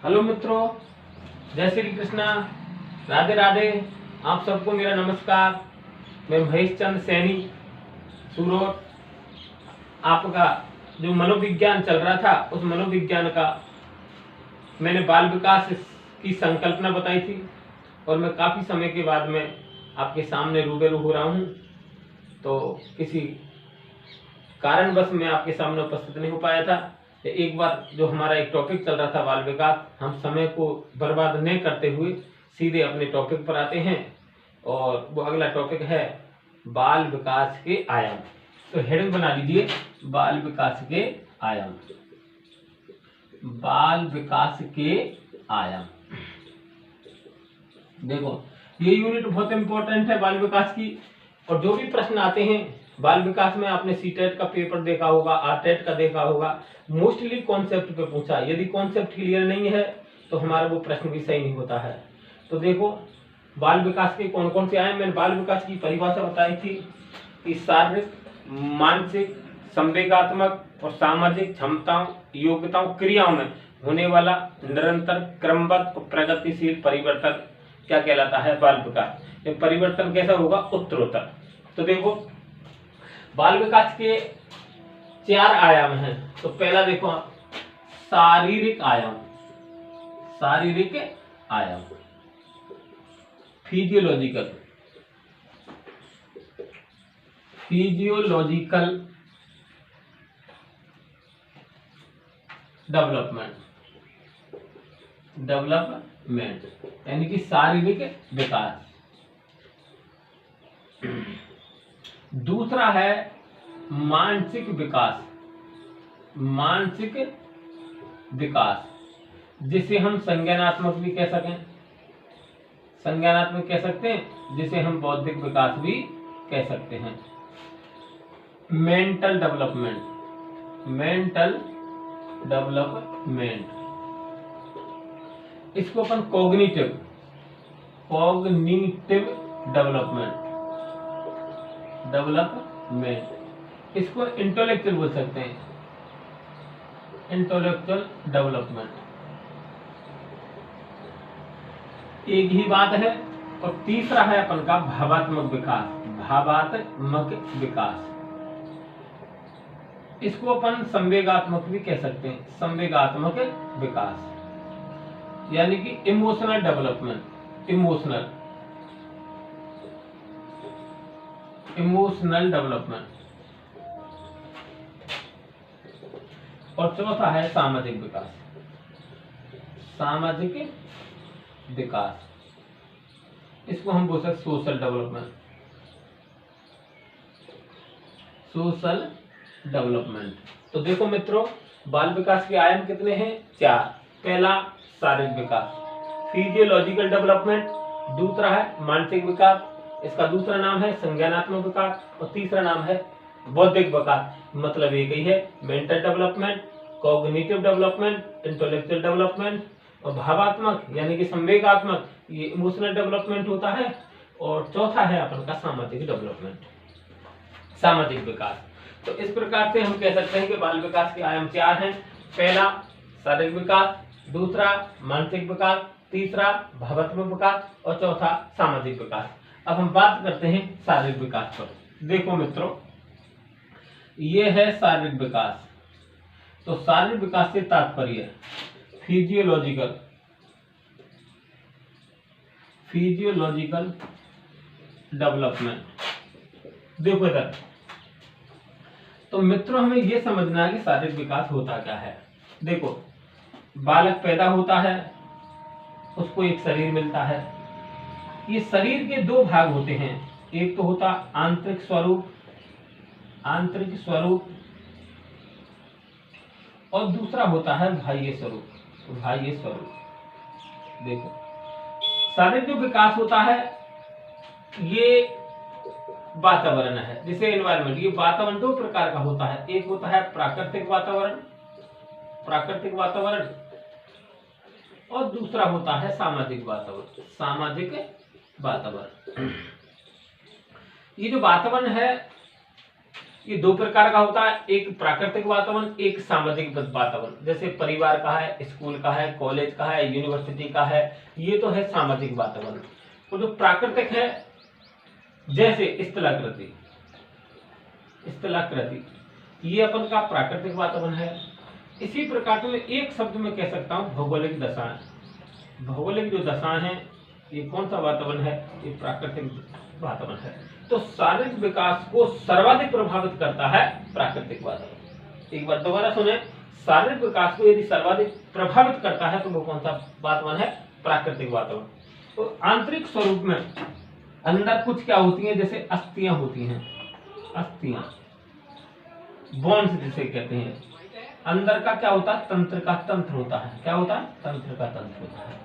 Hello मित्रों, जय श्री कृष्णा, राधे राधे। आप सबको मेरा नमस्कार। मैं महेश चंद्र सैनी सूरत। आपका जो मनोविज्ञान चल रहा था, उस मनोविज्ञान का मैंने बाल विकास की संकल्पना बताई थी और मैं काफ़ी समय के बाद में आपके सामने रूबरू हो रहा हूँ। तो किसी कारणवश मैं आपके सामने उपस्थित नहीं हो पाया था। एक बार जो हमारा एक टॉपिक चल रहा था बाल विकास, हम समय को बर्बाद नहीं करते हुए सीधे अपने टॉपिक पर आते हैं और वो अगला टॉपिक है बाल विकास के आयाम। तो हेडिंग बना लीजिए, बाल विकास के आयाम। बाल विकास के आयाम। देखो, ये यूनिट बहुत इंपॉर्टेंट है बाल विकास की। और जो भी प्रश्न आते हैं बाल विकास में, आपने सीटेट का पेपर देखा होगा, आरटेट का देखा होगा, मोस्टली कॉन्सेप्ट पे पूछा। यदि कॉन्सेप्ट क्लियर नहीं है तो हमारा वो प्रश्न भी सही नहीं होता है। तो देखो, बाल विकास के कौन कौन से आयाम। मैंने बाल विकास की परिभाषा बताई थी कि शारीरिक, मानसिक, संवेगात्मक और सामाजिक क्षमताओं, योग्यताओं, क्रियाओं में होने वाला निरंतर, क्रमबद्ध और प्रगतिशील परिवर्तन क्या कहलाता है? बाल विकास। ये परिवर्तन कैसा होगा? उत्तरोत्तर। तो देखो, बाल विकास के 4 आयाम हैं। तो पहला देखो, शारीरिक आयाम। शारीरिक आयाम, फिजियोलॉजिकल डेवलपमेंट यानी कि शारीरिक विकास। दूसरा है मानसिक विकास। मानसिक विकास जिसे हम संज्ञानात्मक भी कह सकें, संज्ञानात्मक कह सकते हैं, जिसे हम बौद्धिक विकास भी कह सकते हैं। मेंटल डेवलपमेंट, इसको अपन कॉग्निटिव डेवलपमेंट, इसको इंटेलेक्चुअल बोल सकते हैं, इंटेलेक्चुअल डेवलपमेंट। एक ही बात है। और तीसरा है अपन का भावात्मक विकास। भावात्मक विकास, इसको अपन संवेगात्मक भी कह सकते हैं, संवेगात्मक विकास यानी कि इमोशनल डेवलपमेंट, इमोशनल डेवलपमेंट। और चौथा है सामाजिक विकास। सामाजिक विकास, इसको हम बोल सकते सोशल डेवलपमेंट। तो देखो मित्रों, बाल विकास के आयाम कितने हैं? 4। पहला शारीरिक विकास, फिजियोलॉजिकल डेवलपमेंट। दूसरा है मानसिक विकास, इसका दूसरा नाम है संज्ञानात्मक विकास। और तीसरा नाम है बौद्धिक विकास, मतलब एक ही है, mental development, cognitive development, intellectual development. और भावात्मक यानी कि संवेगात्मक, ये इमोशनल डेवलपमेंट होता है। और चौथा है अपन का सामाजिक डेवलपमेंट, सामाजिक विकास। तो इस प्रकार से हम कह सकते हैं कि बाल विकास के आयाम 4 हैं। पहला शारीरिक विकास, दूसरा मानसिक विकास, तीसरा भावात्मक विकास और चौथा सामाजिक विकास। अब हम बात करते हैं शारीरिक विकास पर। देखो मित्रों, ये है शारीरिक विकास। तो शारीरिक विकास से तात्पर्य फिजियोलॉजिकल डेवलपमेंट। देखो इधर, तो मित्रों हमें यह समझना है कि शारीरिक विकास होता क्या है। देखो, बालक पैदा होता है, उसको एक शरीर मिलता है। ये शरीर के 2 भाग होते हैं। एक तो होता आंतरिक स्वरूप, और दूसरा होता है बाह्य स्वरूप। देखो, शारीरिक जो विकास होता है ये वातावरण है, जिसे एनवायरनमेंट। ये वातावरण 2 प्रकार का होता है। एक होता है प्राकृतिक वातावरण, और दूसरा होता है सामाजिक वातावरण। ये जो वातावरण है ये दो प्रकार का होता है, एक प्राकृतिक वातावरण, एक सामाजिक वातावरण। जैसे परिवार का है, स्कूल का है, कॉलेज का है, यूनिवर्सिटी का है, ये तो है सामाजिक वातावरण। और जो प्राकृतिक है, जैसे स्थलाकृति, ये अपन का प्राकृतिक वातावरण है। इसी प्रकार से मैं एक शब्द में कह सकता हूँ भौगोलिक दशाएं। भौगोलिक जो दशाएं हैं, ये कौन सा वातावरण है? ये प्राकृतिक वातावरण है। तो शारीरिक विकास को सर्वाधिक प्रभावित करता है प्राकृतिक वातावरण। एक बार दोबारा सुने, शारीरिक विकास को यदि सर्वाधिक प्रभावित करता है तो वो कौन सा वातावरण है? प्राकृतिक वातावरण। तो आंतरिक स्वरूप में अंदर कुछ क्या होती है? जैसे अस्थियां होती हैं, अस्थियां, बोन्स जिसे कहते हैं। अंदर का क्या होता है? तंत्र का तंत्र होता है। क्या होता है? तंत्र का तंत्र होता है।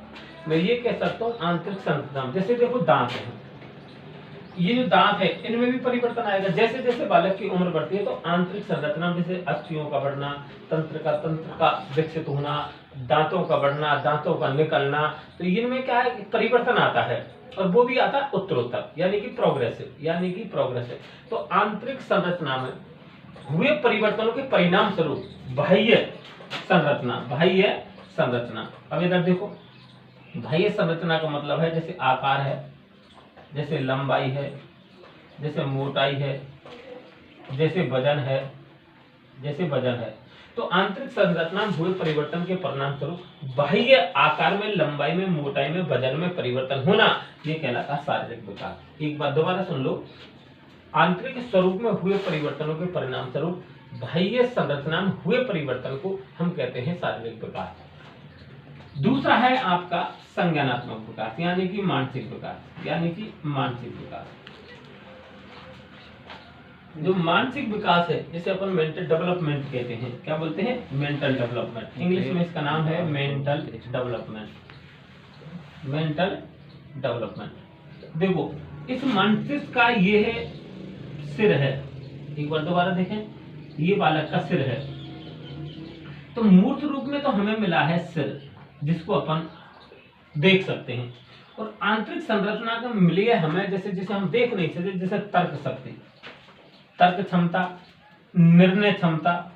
मैं ये कह सकता हूँ आंतरिक संरचना। जैसे देखो दांत है, ये जो दांत है इनमें भी परिवर्तन आएगा। जैसे जैसे बालक की उम्र बढ़ती है तो आंतरिक संरचना में जैसे अस्थियों का बढ़ना, तंत्र का विकसित होना, दांतों का बढ़ना, दांतों का निकलना, तो इनमें क्या है? परिवर्तन आता है। और वो भी आता है उत्तरोत्तर, यानी कि प्रोग्रेसिव। तो आंतरिक संरचना में हुए परिवर्तनों के परिणाम स्वरूप बाह्य संरचना। अब इधर देखो, बाह्य संरचना का मतलब है जैसे आकार है, जैसे लंबाई है, जैसे मोटाई है, जैसे वजन है। तो आंतरिक संरचना में हुए परिवर्तन के परिणाम स्वरूप बाह्य आकार में, लंबाई में, मोटाई में, वजन में परिवर्तन होना, ये कहलाता है शारीरिक विकास। एक बार दोबारा सुन लो, आंतरिक स्वरूप में हुए परिवर्तनों के परिणाम स्वरूप बाह्य संरचना में हुए परिवर्तन को हम कहते हैं शारीरिक विकास। दूसरा है आपका संज्ञानात्मक विकास, यानी कि मानसिक विकास। जो मानसिक विकास है, जिसे अपन मेंटल डेवलपमेंट कहते हैं। क्या बोलते हैं? Mental development. इंग्लिश में इसका नाम है मेंटल डेवलपमेंट। देखो, इस मस्तिष्क का ये है सिर है। एक बार दोबारा देखें, ये बालक का सिर है। तो मूर्त रूप में तो हमें मिला है सिर, जिसको अपन देख सकते हैं। और आंतरिक संरचना का मिली है हमें जैसे जैसे हम देख नहीं सकते, जैसे तर्क शक्ति, तर्क क्षमता, निर्णय क्षमता,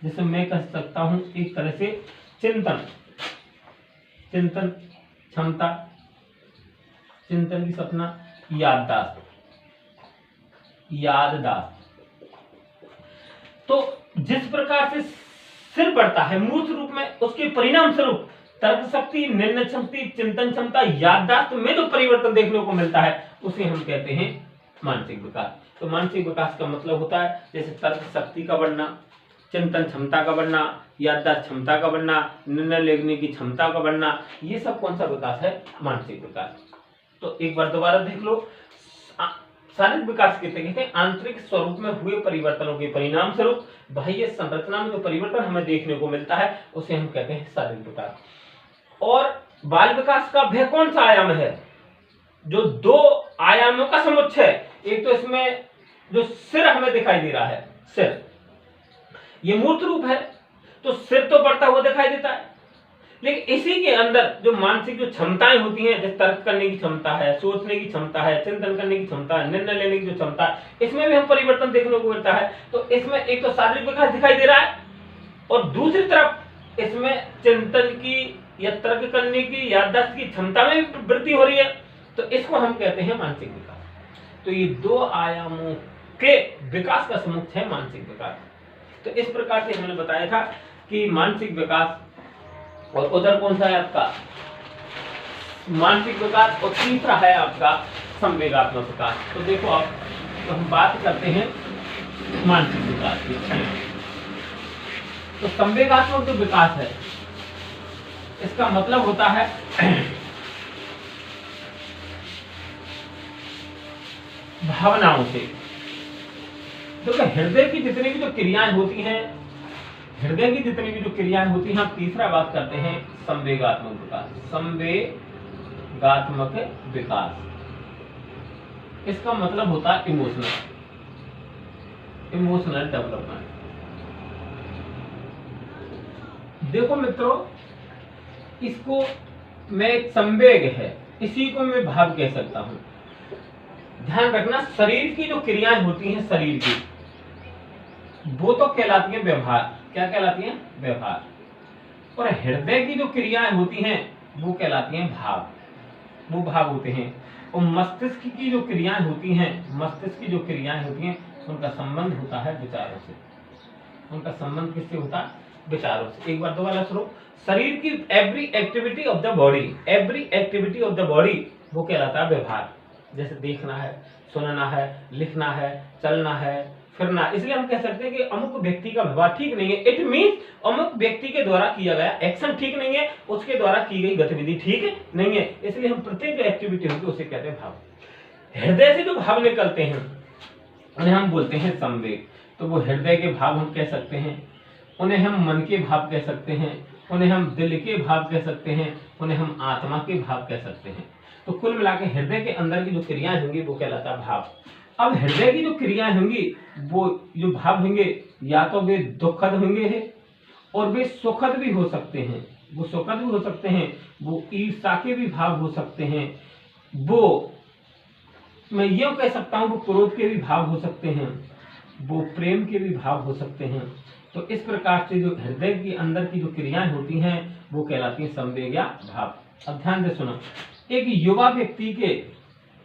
जैसे मैं कह सकता हूं एक तरह से चिंतन क्षमता, चिंतन की सपना, याददाश्त। तो जिस प्रकार से सिर बढ़ता है मूर्त रूप में, उसके परिणाम स्वरूप तर्क शक्ति, निर्णय शक्ति, चिंतन क्षमता, याददाश्त में जो परिवर्तन देखने को मिलता है उसे हम कहते हैं मानसिक विकास। तो मानसिक विकास का मतलब होता है जैसे तर्क शक्ति का बढ़ना, चिंतन क्षमता का बढ़ना, याददाश्त क्षमता का बढ़ना, निर्णय लेने की क्षमता का बढ़ना, ये सब कौन सा विकास है? मानसिक विकास। तो एक बार दोबारा देख लो, शारीरिक विकास कहते हैं आंतरिक स्वरूप में हुए परिवर्तनों के परिणाम स्वरूप बाह्य संरचना में जो परिवर्तन हमें देखने को मिलता है उसे हम कहते हैं शारीरिक विकास। और बाल विकास का वह कौन सा आयाम है? जो दो आयामों का समुच्चय। एक तो इसमें जो सिर हमें दिखाई दे रहा है, सिर, ये मूर्त रूप है, तो सिर तो बढ़ता हुआ दिखाई देता है, लेकिन इसी के अंदर जो मानसिक जो क्षमताएं होती हैं, जैसे तर्क करने की क्षमता है, सोचने की क्षमता है, चिंतन करने की क्षमता है, निर्णय लेने की जो क्षमता है, इसमें भी हम परिवर्तन देखने को मिलता है। तो इसमें एक तो शारीरिक विकास दिखाई दे रहा है और दूसरी तरफ इसमें चिंतन की या तर्क करने की, याददाश्त की क्षमता में भी वृद्धि हो रही है। तो इसको हम कहते हैं मानसिक विकास। तो ये दो आयामों के विकास का समुच्चय है मानसिक विकास। तो इस प्रकार से हमने बताया था कि मानसिक विकास, और उधर कौन सा है आपका मानसिक विकास, और तीसरा है आपका संवेगात्मक विकास। तो देखो आप, तो हम बात करते हैं मानसिक विकास की। तो संवेगात्मक जो विकास है, इसका मतलब होता है भावनाओं से। देखो, हृदय की जितनी भी जो क्रियाएं होती हैं, हम तीसरा बात करते हैं संवेगात्मक विकास। इसका मतलब होता है इमोशनल डेवलपमेंट। देखो मित्रों, इसको मैं संवेग है, इसी को मैं भाव कह सकता हूं। ध्यान रखना, शरीर की जो क्रियाएं होती हैं, शरीर की, वो तो कहलाती है व्यवहार। क्या कहलाती है? व्यवहार। और हृदय की जो क्रियाएं होती हैं वो कहलाती हैं भाव। वो भाव होते हैं। और मस्तिष्क की जो क्रियाएं होती हैं, मस्तिष्क की जो क्रियाएं होती हैं, उनका संबंध होता है विचारों से। उनका संबंध किससे होता है? विचारों से। एक बार दोबारा सुनो, शरीर की every activity of the body, every activity of the body वो कहलाता है व्यवहार। जैसे देखना है, सुनना है, लिखना है, चलना है, फिरना। इसलिए हम कह सकते हैं कि अमुक व्यक्ति का व्यवहार ठीक नहीं है। इट मींस अमुक व्यक्ति के द्वारा किया गया एक्शन ठीक नहीं है, उसके द्वारा की गई गतिविधि ठीक नहीं है। इसलिए हम प्रत्येक जो एक्टिविटी होगी उसे कहते हैं भाव। हृदय से जो भाव निकलते हैं उन्हें हम बोलते हैं संवेग। तो वो हृदय के भाव हम कह सकते हैं, उन्हें हम मन के भाव कह सकते हैं, उन्हें हम दिल के भाव कह सकते हैं, उन्हें हम आत्मा के भाव कह सकते हैं। तो कुल मिला के हृदय के अंदर की जो क्रियाएं होंगी वो कहलाता है भाव। अब हृदय की जो क्रियाएं होंगी, वो जो भाव होंगे, या तो वे दुखद होंगे हैं और वे सुखद भी हो सकते हैं। वो सुखद भी हो सकते हैं, वो ईर्ष्या के भी भाव हो सकते हैं, वो मैं यूं कह सकता हूं वो क्रोध के भी भाव हो सकते हैं, वो प्रेम के भी भाव हो सकते हैं। तो इस प्रकार से जो हृदय के अंदर की जो क्रियाएं होती हैं वो कहलाती हैं संवेग या भाव। अब ध्यान से सुनो, एक युवा व्यक्ति के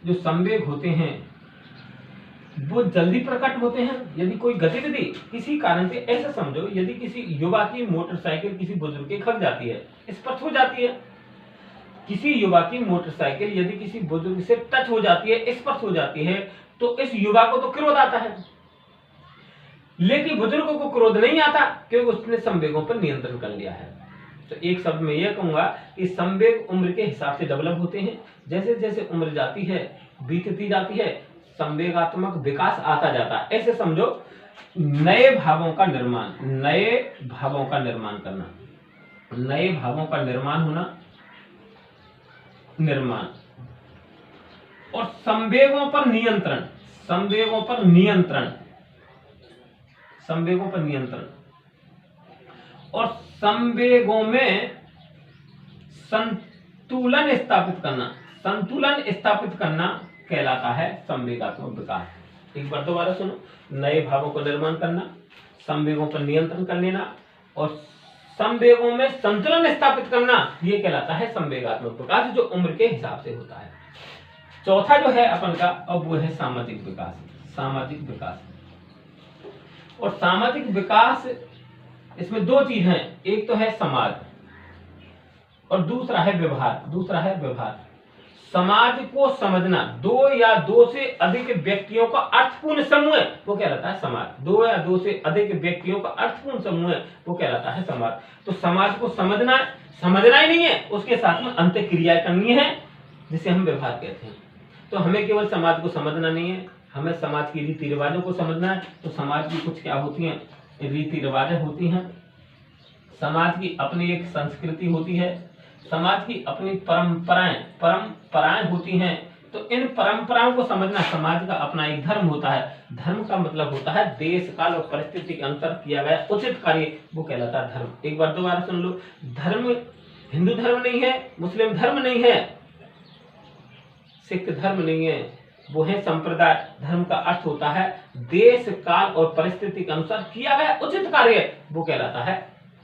जो संवेग होते हैं वो जल्दी प्रकट होते हैं। यदि कोई गतिविधि किसी कारण से, ऐसा समझो यदि किसी युवा की मोटरसाइकिल किसी बुजुर्ग के खप जाती है, स्पर्श हो जाती है, किसी युवा की मोटरसाइकिल यदि किसी बुजुर्ग से टच हो जाती है, स्पर्श हो जाती है, तो इस युवा को तो क्रोध आता है, लेकिन बुजुर्गों को क्रोध नहीं आता क्योंकि उसने संवेगों पर नियंत्रण कर लिया है। तो एक शब्द में यह कहूंगा कि संवेग उम्र के हिसाब से डेवलप होते हैं। जैसे जैसे उम्र जाती है, बीतती जाती है, संवेगात्मक विकास आता जाता है। ऐसे समझो, नए भावों का निर्माण, नए भावों का निर्माण करना, नए भावों का निर्माण होना, निर्माण, और संवेगों पर नियंत्रण, संवेगों पर नियंत्रण, संवेगों पर नियंत्रण, और संवेगों में संतुलन स्थापित करना, संतुलन स्थापित करना कहलाता है संवेगात्मक विकास। एक बार दोबारा सुनो, नए भावों को निर्माण करना, संवेगों पर नियंत्रण कर लेना और संवेगों में संतुलन स्थापित करना, यह कहलाता है संवेगात्मक विकास, जो उम्र के हिसाब से होता है। चौथा जो है अपन का, अब वो है सामाजिक विकास। सामाजिक विकास, और सामाजिक विकास इसमें दो चीज हैं, एक तो है समाज और दूसरा है व्यवहार। दूसरा है व्यवहार। समाज को समझना, दो या दो से अधिक व्यक्तियों का अर्थपूर्ण समूह है वो कहलाता है समाज। दो या दो से अधिक व्यक्तियों का अर्थपूर्ण समूह है वो कहलाता है समाज। तो समाज को समझना, समझना ही नहीं है, उसके साथ में अंतःक्रियाएं करनी है जिसे हम व्यवहार कहते हैं। तो हमें केवल समाज को समझना नहीं है, हमें समाज की रीति रिवाजों को समझना है। तो समाज की कुछ क्या होती हैं? रीति रिवाजें होती हैं, समाज की अपनी एक संस्कृति होती है, समाज की अपनी परंपराएं होती हैं। तो इन परंपराओं को समझना, समाज का अपना एक धर्म होता है। धर्म का मतलब होता है देश काल और परिस्थिति के अंतर किया गया उचित कार्य, वो कहलाता है धर्म। एक बार दोबारा सुन लो, धर्म हिंदू धर्म नहीं है, मुस्लिम धर्म नहीं है, सिख धर्म नहीं है, वो है संप्रदाय। धर्म का अर्थ होता है देश काल और परिस्थिति के अनुसार किया गया उचित कार्य, वो कहलाता है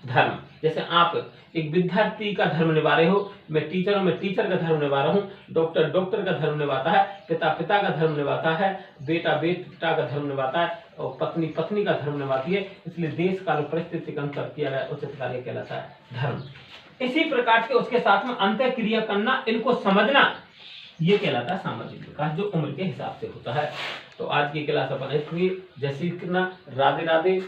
धर्म। जैसे आप एक विद्यार्थी का धर्म निभा रहे हो, मैं टीचर हूं, मैं टीचर का धर्म निभा रहा हूं, डॉक्टर डॉक्टर का धर्म निभाता है, पिता पिता का धर्म निभाता है, बेटा बेटा का धर्म निभाता है, और पत्नी पत्नी का धर्म निभाती है। इसलिए देश काल और परिस्थिति के अनुसार किया गया उचित कार्य कहलाता है धर्म। इसी प्रकार से उसके साथ में अंतःक्रिया करना, इनको समझना, ये कहलाता है सामाजिक विकास, जो उम्र के हिसाब से होता है। तो आज की क्लास अपन इसलिए जय श्री कृष्ण, राधे राधे।